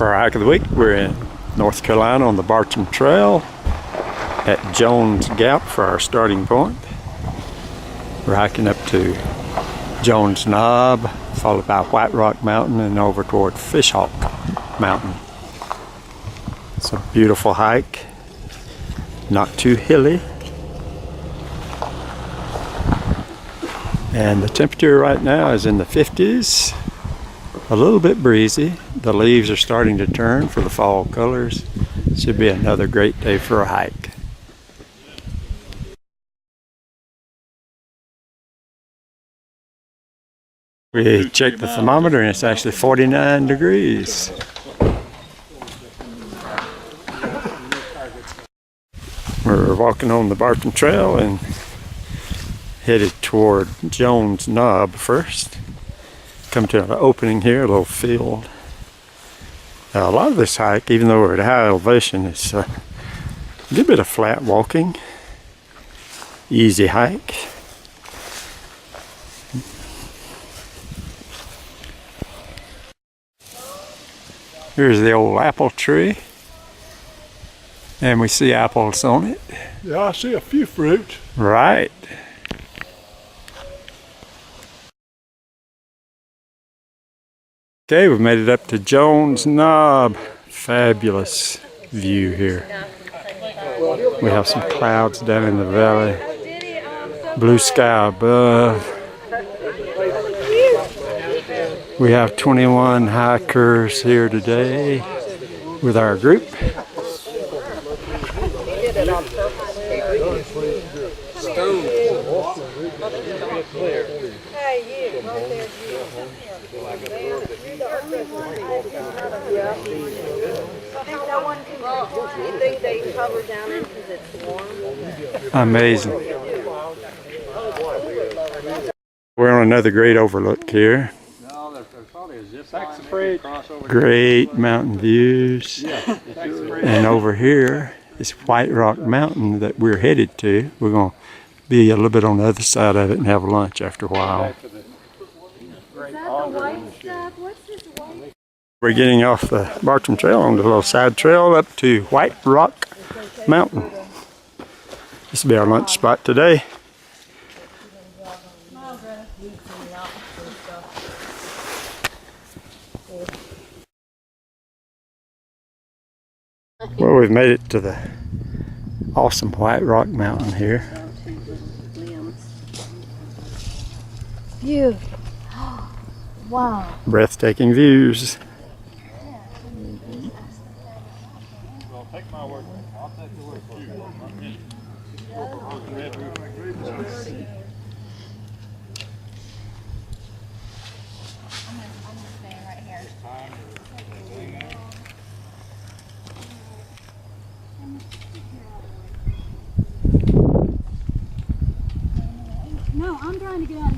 For our hike of the week, we're in North Carolina on the Bartram Trail at Jones Gap for our starting point. We're hiking up to Jones Knob, followed by Whiterock Mountain and over toward Fishhawk Mountain. It's a beautiful hike, not too hilly. And the temperature right now is in the 50s, a little bit breezy. The leaves are starting to turn for the fall colors. Should be another great day for a hike. We checked the thermometer and it's actually 49 degrees. We're walking on the Bartram Trail and headed toward Jones Knob first. Come to an opening here, a little field. A lot of this hike, even though we're at high elevation, it's a good bit of flat walking. Easy hike. Here's the old apple tree. And we see apples on it. Yeah, I see a few fruit. Right. Okay, we've made it up to Jones Knob. Fabulous view here. We have some clouds down in the valley. Blue sky above. We have 21 hikers here today with our group. Amazing. We're on another great overlook here. Great mountain views. And over here is Whiterock Mountain that we're headed to. We're going to be a little bit on the other side of it and have lunch after a while. We're getting off the Bartram Trail on the little side trail up to Whiterock Mountain. This will be our lunch spot today. Well, we've made it to the awesome Whiterock Mountain here. View. Wow. Breathtaking views. No, I'm trying to get out.